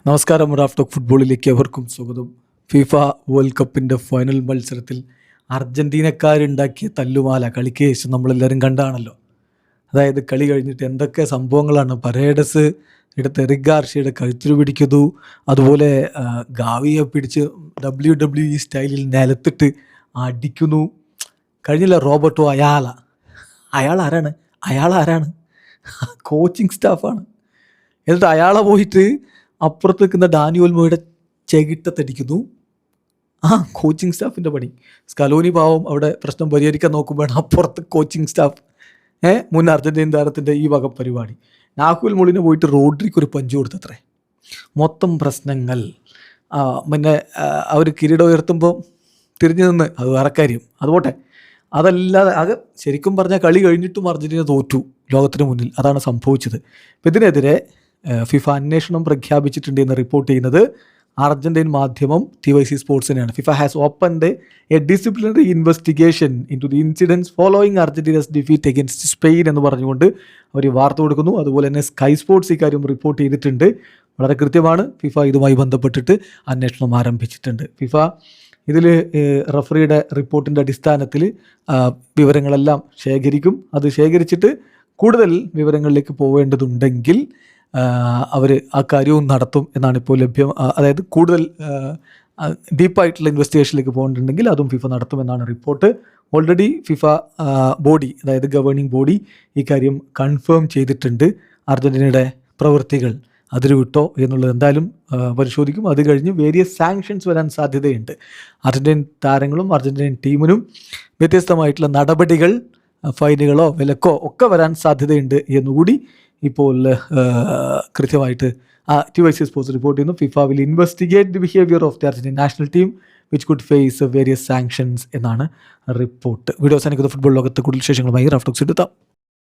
നമസ്കാരം. Raf talk ഫുട്ബോളിലേക്ക് അവർക്കും സ്വാഗതം. ഫിഫ വേൾഡ് കപ്പിൻ്റെ ഫൈനൽ മത്സരത്തിൽ അർജൻറ്റീനക്കാരുണ്ടാക്കിയ തല്ലുമാല കളിക്ക് ശേഷം നമ്മളെല്ലാവരും കണ്ടാണല്ലോ. അതായത് കളി കഴിഞ്ഞിട്ട് എന്തൊക്കെ സംഭവങ്ങളാണ്. പരേഡസ് എടുത്ത് എറിക് ഗാർഷ്യയുടെ കഴുത്തിൽ പിടിക്കുന്നു, അതുപോലെ ഗാവിയെ പിടിച്ച് WWE സ്റ്റൈലിൽ നിലത്തിട്ട് അടിക്കുന്നു. കഴിഞ്ഞില്ല റോബർട്ടോ അയാൾ ആരാണ്? കോച്ചിങ് സ്റ്റാഫാണ്. എന്നിട്ട് അയാളെ പോയിട്ട് അപ്പുറത്ത് നിൽക്കുന്ന ഡാനിയോൽ മോയുടെ ചെകിട്ടത്തടിക്കുന്നു. കോച്ചിങ് സ്റ്റാഫിൻ്റെ പണി. സ്കലോനി പാവം അവിടെ പ്രശ്നം പരിഹരിക്കാൻ നോക്കുമ്പോഴാണ് അപ്പുറത്ത് കോച്ചിങ് സ്റ്റാഫ് മുൻ അർജൻറ്റീൻ താരത്തിൻ്റെ ഈ വക പരിപാടി. നാഹുൽ മോളിനെ പോയിട്ട് റോഡ്രിക്ക് ഒരു പഞ്ച് കൊടുത്തത്രേ. മൊത്തം പ്രശ്നങ്ങൾ. പിന്നെ അവർ കിരീടം ഉയർത്തുമ്പോൾ തിരിഞ്ഞു നിന്ന്, അത് വേറെ കാര്യം, അതുപോട്ടെ. അതല്ലാതെ ശരിക്കും പറഞ്ഞാൽ കളി കഴിഞ്ഞിട്ടും അർജൻറ്റീന തോറ്റു ലോകത്തിന് മുന്നിൽ. അതാണ് സംഭവിച്ചത്. അപ്പം ഇതിനെതിരെ ഫിഫ അന്വേഷണം പ്രഖ്യാപിച്ചിട്ടുണ്ട് എന്ന് റിപ്പോർട്ട് ചെയ്യുന്നത് അർജൻറ്റീൻ മാധ്യമം TYC സ്പോർട്സിനെയാണ്. FIFA has opened a disciplinary investigation into the incidents following Argentina's defeat against Spain എന്ന് പറഞ്ഞുകൊണ്ട് അവർ വാർത്ത കൊടുക്കുന്നു. അതുപോലെ തന്നെ സ്കൈ സ്പോർട്സ് ഇക്കാര്യം റിപ്പോർട്ട് ചെയ്തിട്ടുണ്ട്. വളരെ കൃത്യമാണ്. ഫിഫ ഇതുമായി ബന്ധപ്പെട്ടിട്ട് അന്വേഷണം ആരംഭിച്ചിട്ടുണ്ട്. ഫിഫ ഇതിൽ റഫറിയുടെ റിപ്പോർട്ടിൻ്റെ അടിസ്ഥാനത്തിൽ വിവരങ്ങളെല്ലാം ശേഖരിക്കും. അത് ശേഖരിച്ചിട്ട് കൂടുതൽ വിവരങ്ങളിലേക്ക് പോവേണ്ടതുണ്ടെങ്കിൽ അവർ ആ കാര്യവും നടത്തും എന്നാണ് ഇപ്പോൾ ലഭ്യം. അതായത് കൂടുതൽ ഡീപ്പായിട്ടുള്ള ഇൻവെസ്റ്റിഗേഷനിലേക്ക് പോകേണ്ടതുണ്ടെങ്കിൽ അതും ഫിഫ നടത്തുമെന്നാണ് റിപ്പോർട്ട്. ഓൾറെഡി ഫിഫ ബോഡി, അതായത് ഗവേണിംഗ് ബോഡി, ഈ കാര്യം കൺഫേം ചെയ്തിട്ടുണ്ട്. അർജൻറ്റീനയുടെ പ്രവൃത്തികൾ അതിരുവിട്ടോ എന്നുള്ളത് എന്തായാലും പരിശോധിക്കും. അത് കഴിഞ്ഞ് വേരിയസ് സാങ്ഷൻസ് വരാൻ സാധ്യതയുണ്ട്. അർജൻറ്റീൻ താരങ്ങളും അർജൻറ്റീൻ ടീമിനും വ്യത്യസ്തമായിട്ടുള്ള നടപടികൾ, ഫൈനുകളോ വിലക്കോ ഒക്കെ വരാൻ സാധ്യതയുണ്ട് എന്നുകൂടി ഇപ്പോൾ കൃത്യമായിട്ട് TYC സ്പോർട്സ് റിപ്പോർട്ട് ചെയ്യുന്നു. FIFA will investigate the behaviour of the Argentine national team which could face various sanctions എന്നാണ് റിപ്പോർട്ട്. വീഡിയോ അവസാനിക്കുന്ന ഫുട്ബോൾ ലോകത്ത് കൂടുതൽ വിശേഷങ്ങളുമായി റാഫ് ടോക്സ് എടുത്താം.